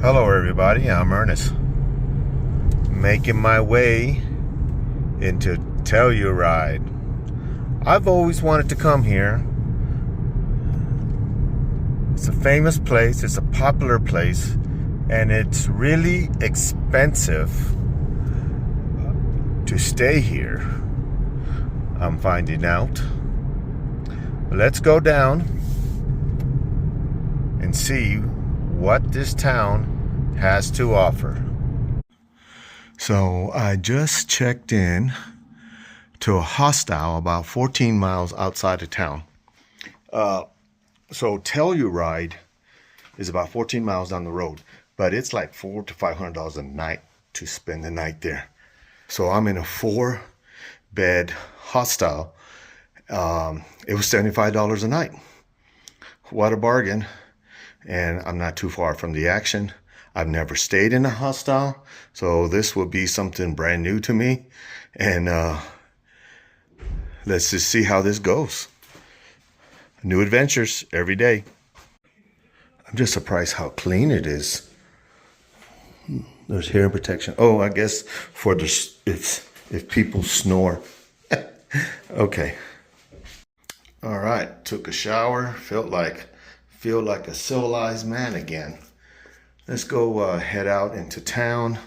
Hello everybody, I'm Ernest. Making my way into Telluride. I've always wanted to come here. It's a famous place, it's a popular place, and it's really expensive to stay here. I'm finding out. Let's go down and see what this town has to offer. So I just checked in to a hostel about 14 miles outside of town. So Telluride is about 14 miles down the road, but it's like $400 to $500 a night to spend the night there. So I'm in a 4-bed hostel. It was $75 a night. What a bargain. And I'm not too far from the action. I've never stayed in a hostel, so this will be something brand new to me. And let's just see how this goes. New adventures every day. I'm just surprised how clean it is. There's hair protection. Oh, I guess for the if people snore. Okay. All right. Took a shower. Feel like a civilized man again. Let's go head out into town.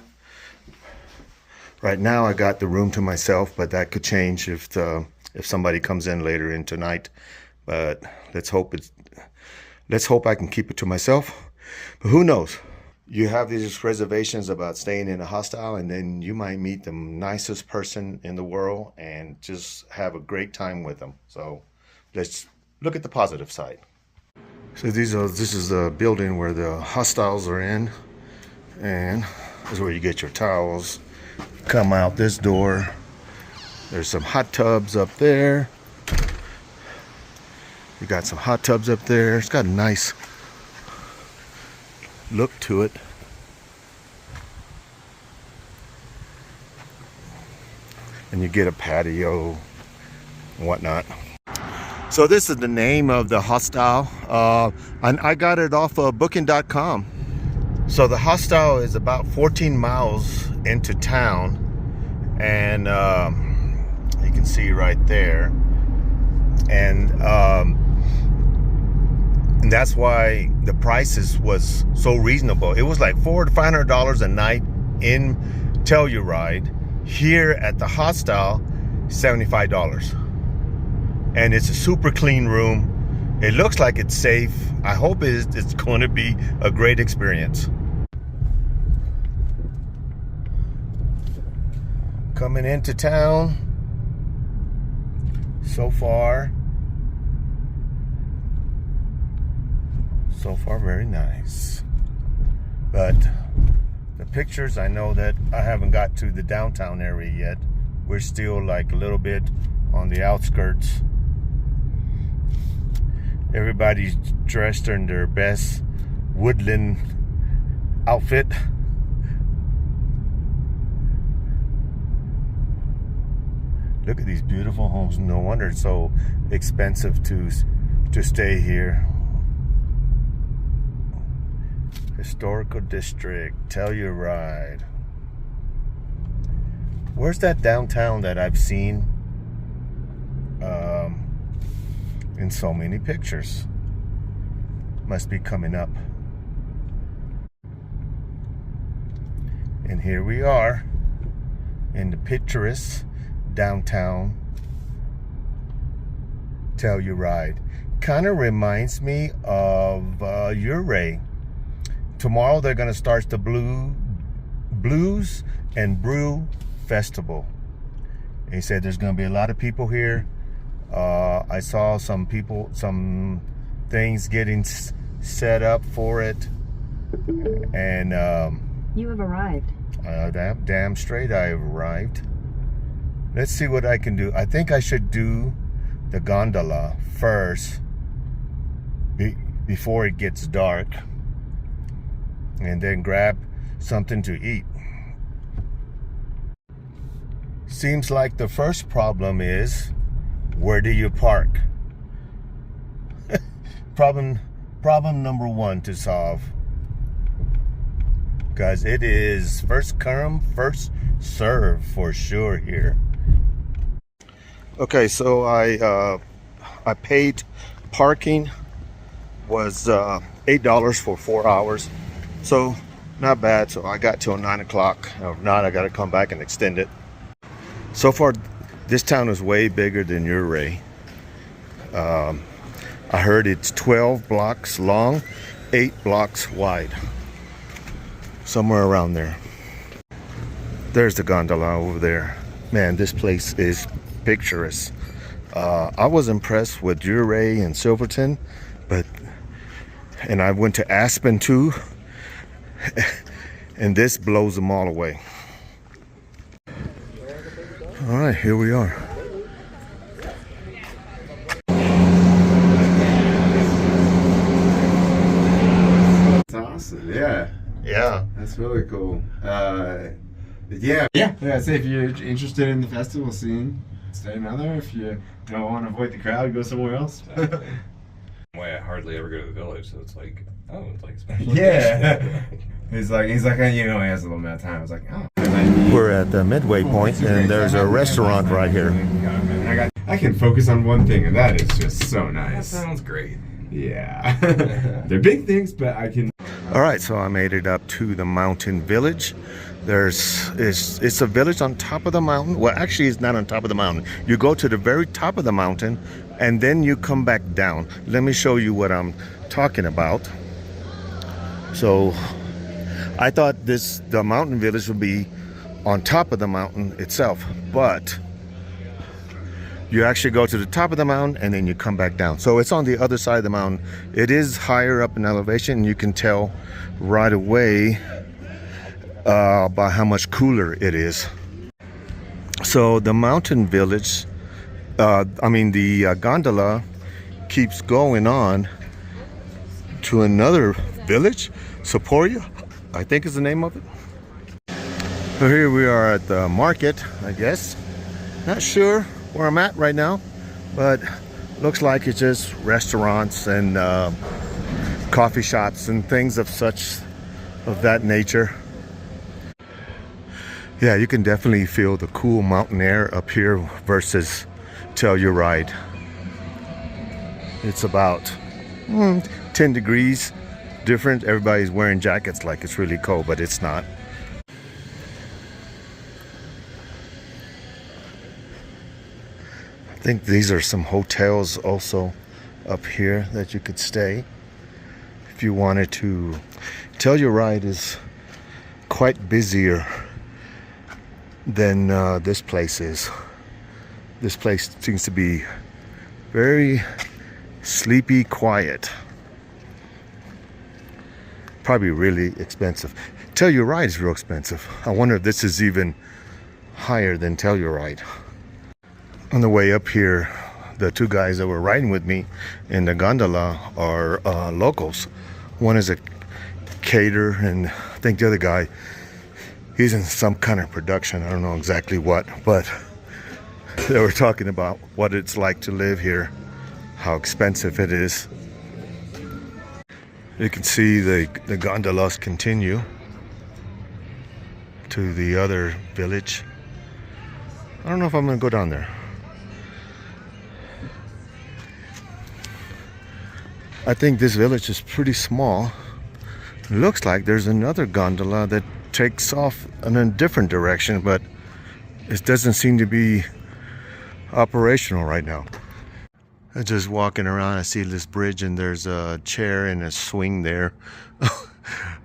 Right now I got the room to myself, but that could change if somebody comes in later in tonight. But let's hope I can keep it to myself. But who knows? You have these reservations about staying in a hostel, and then you might meet the nicest person in the world and just have a great time with them. So let's look at the positive side. So this is the building where the hostels are in, and this is where you get your towels. Come out this door. There's some hot tubs up there. You got some hot tubs up there. It's got a nice look to it. And you get a patio and whatnot. So this is the name of the hostel, and I got it off of booking.com. So the hostel is about 14 miles into town, and you can see right there, and that's why the prices was so reasonable. It was like $400 to $500 a night in Telluride. Here at the hostel, $75. And it's a super clean room. It looks like it's safe. I hope it's going to be a great experience. Coming into town. So far very nice. But the pictures, I know that I haven't got to the downtown area yet. We're still like a little bit on the outskirts. Everybody's dressed in their best woodland outfit. Look at these beautiful homes. No wonder it's so expensive to stay here. Historical district, Telluride. Where's that downtown that I've seen in so many pictures? Must be coming up. And here we are in the picturesque downtown Telluride. Kind of reminds me of Ouray. Tomorrow they're going to start the Blues and Brew Festival. He said there's going to be a lot of people here. I saw some things getting set up for it, and you have arrived. Damn straight I have arrived. Let's see what I can do. I think I should do the gondola first before it gets dark, and then grab something to eat. Seems like the first problem is, where do you park? Problem number one to solve. guys. It is first come, first serve for sure here. Okay, so I paid parking was $8 for 4 hours, so not bad. So I got till 9 o'clock. If not, I got to come back and extend it. So far, this town is way bigger than Uray. I heard it's 12 blocks long, 8 blocks wide, somewhere around there. There's the gondola over there. Man, this place is picturesque. I was impressed with Uray and Silverton, and I went to Aspen too, and this blows them all away. All right, here we are. That's awesome. Yeah. Yeah. That's really cool. Yeah. So if you're interested in the festival scene, stay another. If you don't want to avoid the crowd, go somewhere else. Way I hardly ever go to the village, so it's like, oh, it's like a special. Yeah. he's like, you know, he has a little bit of time. I was like, oh. We're at the midway point, and there's a restaurant right here. I can focus on one thing, and that is just so That nice. sounds great. Yeah. They're big things, but I can. All right, so I made it up to the mountain village. It's a village on top of the mountain. Well, actually, it's not on top of the mountain. You go to the very top of the mountain, and then you come back down. Let me show you what I'm talking about. So I thought the mountain village would be on top of the mountain itself, but you actually go to the top of the mountain and then you come back down. So it's on the other side of the mountain. It is higher up in elevation, and you can tell right away by how much cooler it is. So the mountain village, the gondola keeps going on to another village, Saporia, I think is the name of it. So here we are at the market, I guess. Not sure where I'm at right now, but looks like it's just restaurants and coffee shops and things of that nature. Yeah, you can definitely feel the cool mountain air up here versus Telluride. It's about 10 degrees different. Everybody's wearing jackets like it's really cold, but it's not. I think these are some hotels also up here that you could stay if you wanted to. Telluride is quite busier than this place is. This place seems to be very sleepy, quiet. Probably really expensive. Telluride is real expensive. I wonder if this is even higher than Telluride. On the way up here, the two guys that were riding with me in the gondola are locals. One is a caterer, and I think the other guy, he's in some kind of production. I don't know exactly what, but they were talking about what it's like to live here, how expensive it is. You can see the gondolas continue to the other village. I don't know if I'm gonna go down there. I think this village is pretty small. It looks like there's another gondola that takes off in a different direction, but it doesn't seem to be operational right now. I'm just walking around. I see this bridge, and there's a chair and a swing there.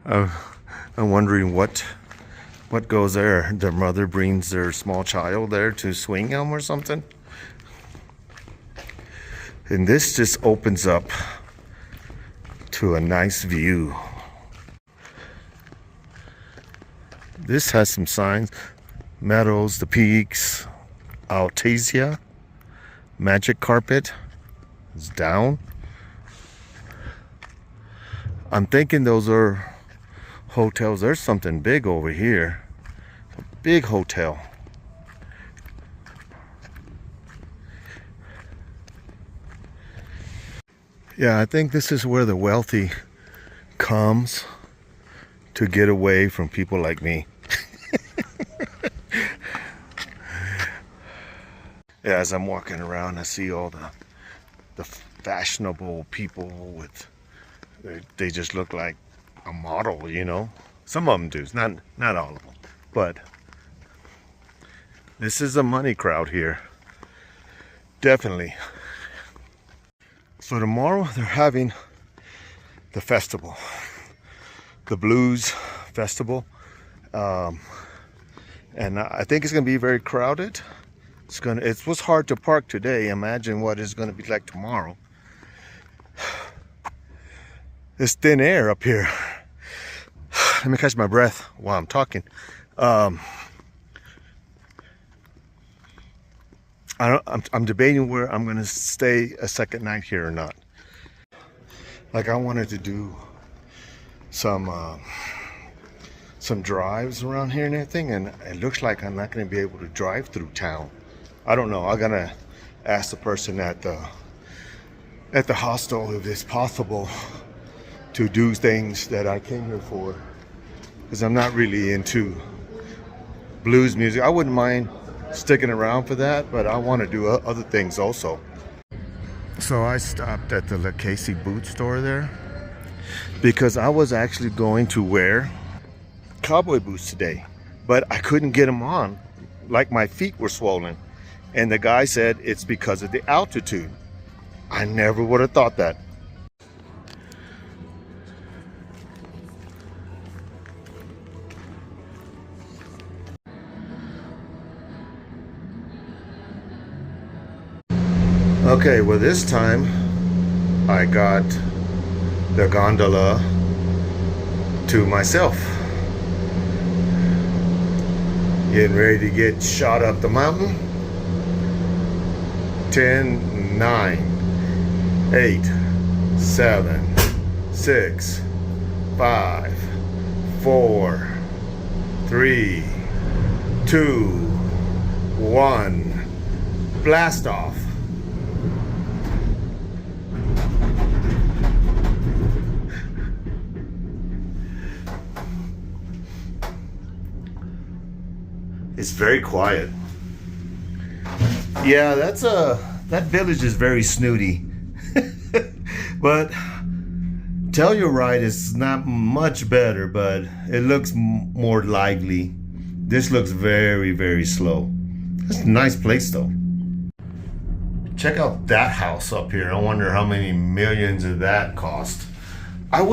I'm wondering what goes there. Their mother brings their small child there to swing him or something. And this just opens up to a nice view. This has some signs: Meadows, the Peaks, Altasia, Magic Carpet is down. I'm thinking those are hotels. There's something big over here. A big hotel. Yeah, I think this is where the wealthy comes to get away from people like me. Yeah, as I'm walking around, I see all the fashionable people with, they just look like a model, you know. Some of them do, not all of them, but this is a money crowd here, definitely. So tomorrow they're having the festival, the blues festival, and I think it's gonna be very crowded. It was hard to park today. Imagine what it's gonna be like tomorrow. It's thin air up here. Let me catch my breath while I'm talking. I'm debating where I'm gonna stay a second night here or not. Like, I wanted to do some drives around here and everything, and it looks like I'm not gonna be able to drive through town. I don't know. I'm gonna ask the person at the hostel if it's possible to do things that I came here for, because I'm not really into blues music. I wouldn't mind sticking around for that, but I want to do other things also. So I stopped at the Casey boot store there because I was actually going to wear cowboy boots today, but I couldn't get them on. Like, my feet were swollen. And the guy said it's because of the altitude. I never would have thought that. Okay, well, this time I got the gondola to myself. Getting ready to get shot up the mountain. 10, 9, 8, 7, 6, 5, 4, 3, 2, 1. Blast off. It's very quiet. Yeah, that village is very snooty. But Telluride is not much better, but it looks more lively. This looks very, very slow. It's a nice place though. Check out that house up here. I wonder how many millions of that cost. I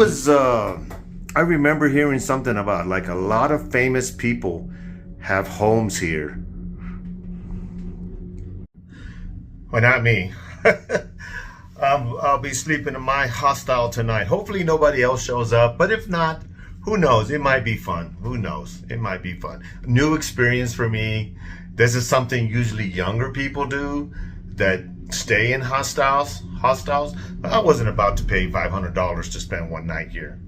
remember hearing something about, like, a lot of famous people have homes here. Well, not me. I'll be sleeping in my hostel tonight. Hopefully nobody else shows up, but if not, who knows? It might be fun. Who knows? It might be fun. New experience for me. This is something usually younger people do, that stay in hostels. But I wasn't about to pay $500 to spend one night here.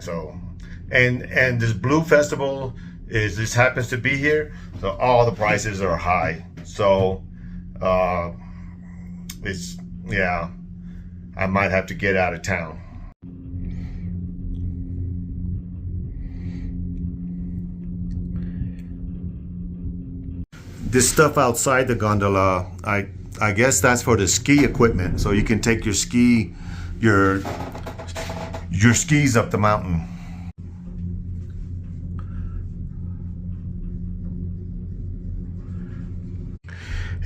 So, and this Blue Festival this happens to be here, so all the prices are high. So, yeah, I might have to get out of town. This stuff outside the gondola, I guess that's for the ski equipment, so you can take your skis up the mountain.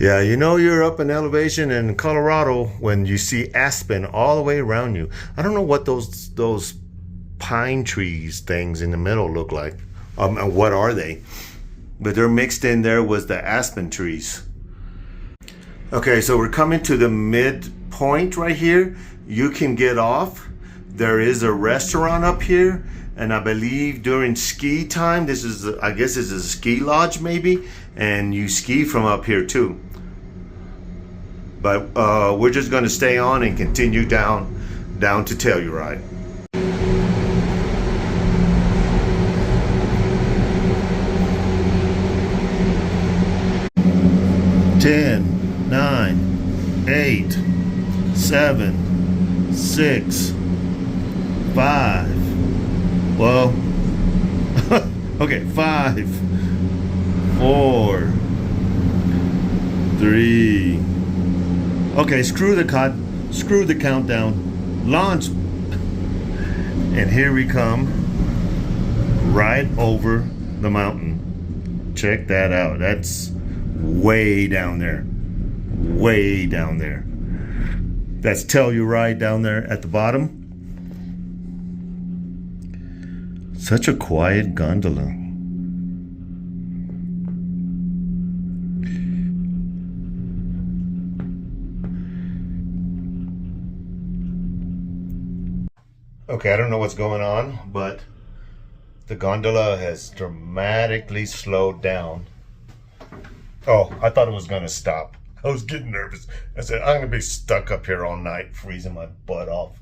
Yeah, you know you're up in elevation in Colorado when you see aspen all the way around you. I don't know what those pine trees things in the middle look like. And what are they? But they're mixed in there with the aspen trees. Okay, so we're coming to the midpoint right here. You can get off. There is a restaurant up here, and I believe during ski time, I guess this is a ski lodge maybe, and you ski from up here too. But we're just going to stay on and continue down to Telluride. 10, 9, 8, 7, 6, 5. Well, Okay, 5, 4, 3. Okay, screw the countdown. Launch. And here we come, right over the mountain. Check that out. That's way down there. Way down there. That's Telluride down there at the bottom. Such a quiet gondola. Okay, I don't know what's going on, but the gondola has dramatically slowed down. Oh, I thought it was going to stop. I was getting nervous. I said, I'm going to be stuck up here all night, freezing my butt off.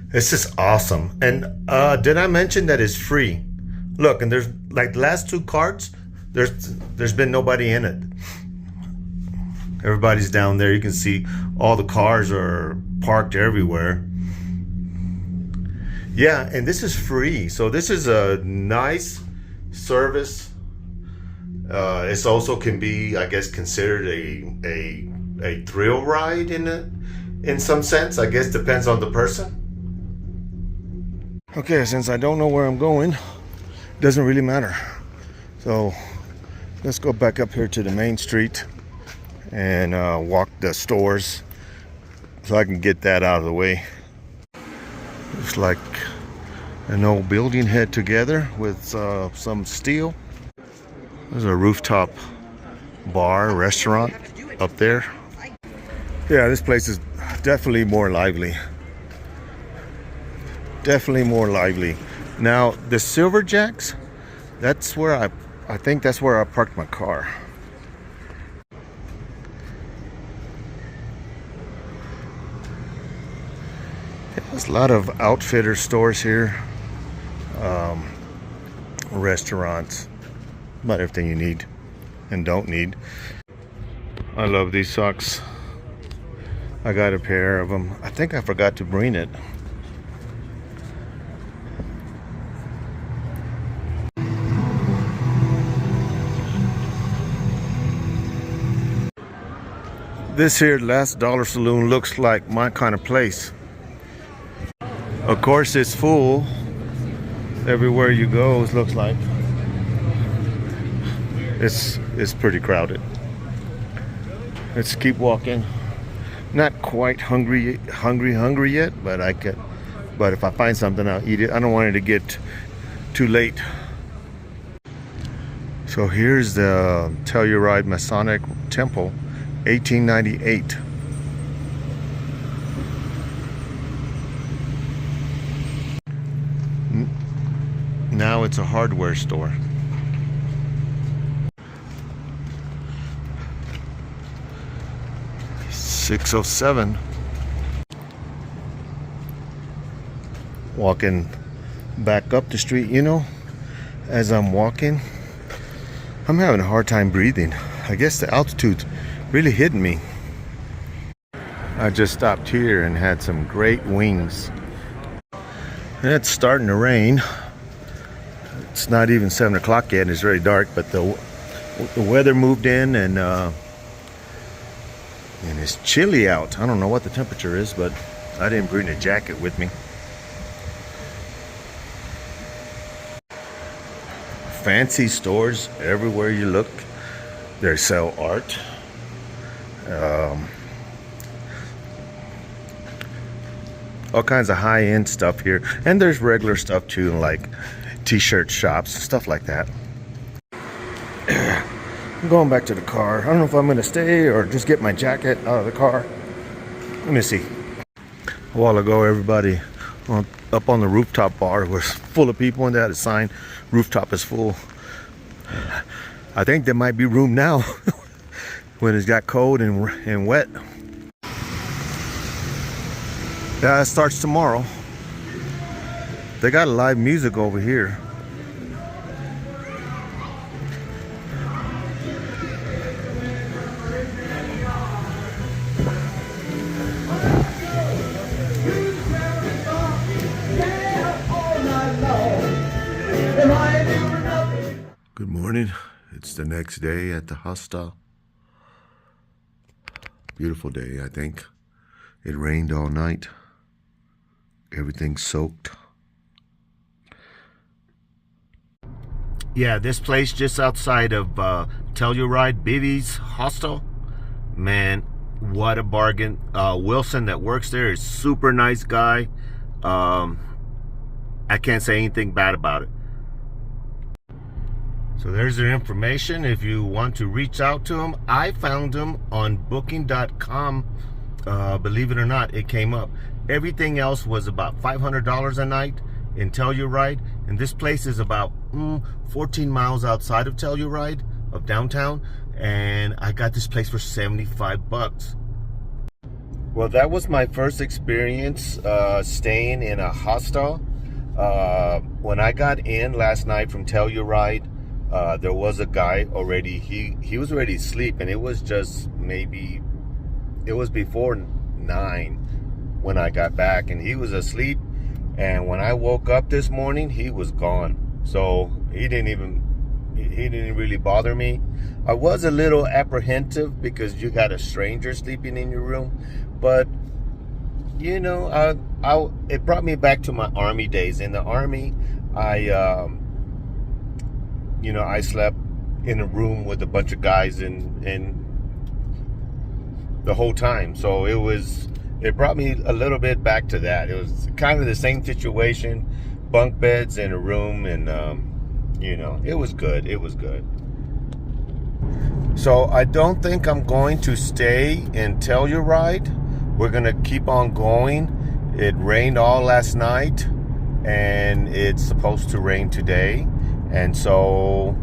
This is awesome. And did I mention that it's free? Look, and there's like the last 2 carts, there's been nobody in it. Everybody's down there. You can see all the cars are parked everywhere. Yeah, and this is free. So this is a nice service. It's also can be, I guess, considered a thrill ride in some sense. I guess depends on the person. Okay, since I don't know where I'm going, it doesn't really matter. So let's go back up here to the main street and walk the stores so I can get that out of the way. Looks like an old building held together with some steel. There's a rooftop bar, restaurant up there. Yeah, this place is definitely more lively. Definitely more lively. Now, the Silver Jacks, that's where I think that's where I parked my car. There's a lot of outfitter stores here, restaurants, about everything you need and don't need. I love these socks. I got a pair of them. I think I forgot to bring it. This here last dollar saloon looks like my kind of place. Of course, it's full. Everywhere you go, it looks like it's pretty crowded. Let's keep walking. Not quite hungry yet, but But if I find something, I'll eat it. I don't want it to get too late. So here's the Telluride Masonic Temple, 1898. Now it's a hardware store. $607. Walking back up the street, you know, as I'm walking, I'm having a hard time breathing. I guess the altitude really hit me. I just stopped here and had some great wings. And it's starting to rain. It's not even 7 o'clock yet and it's very dark, but the weather moved in and it's chilly out. I don't know what the temperature is, but I didn't bring a jacket with me. Fancy stores everywhere you look. They sell art. All kinds of high-end stuff here. And there's regular stuff too, like t-shirt shops, stuff like that. I'm going back to the car. I don't know if I'm going to stay or just get my jacket out of the car. Let me see. A while ago, everybody up on the rooftop bar was full of people, and they had a sign, rooftop is full. I think there might be room now when it's got cold and wet. Yeah, it starts tomorrow. They got live music over here. It's the next day at the hostel. Beautiful day, I think. It rained all night. Everything's soaked. Yeah, this place just outside of Telluride, Bibi's Hostel. Man, what a bargain. Wilson that works there is super nice guy. I can't say anything bad about it. So there's their information if you want to reach out to them. I found them on booking.com. Believe it or not, it came up. Everything else was about $500 a night in Telluride, and this place is about 14 miles outside of Telluride, of downtown, and I got this place for 75 bucks. Well, that was my first experience staying in a hostel. When I got in last night from Telluride, there was a guy already. He was already asleep, and it was just maybe, it was before 9 when I got back, and he was asleep. And when I woke up this morning, he was gone. So he didn't really bother me. I was a little apprehensive because you got a stranger sleeping in your room, but you know, it brought me back to my Army days. In the Army, I slept in a room with a bunch of guys and the whole time. So it brought me a little bit back to that. It was kind of the same situation, bunk beds in a room, and it was good. It was good. So I don't think I'm going to stay in Telluride. We're gonna keep on going. It rained all last night, and it's supposed to rain today. And so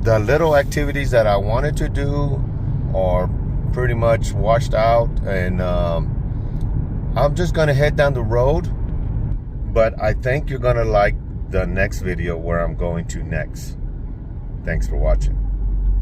the little activities that I wanted to do are pretty much washed out, and I'm just gonna head down the road. But I think you're gonna like the next video where I'm going to next. Thanks for watching.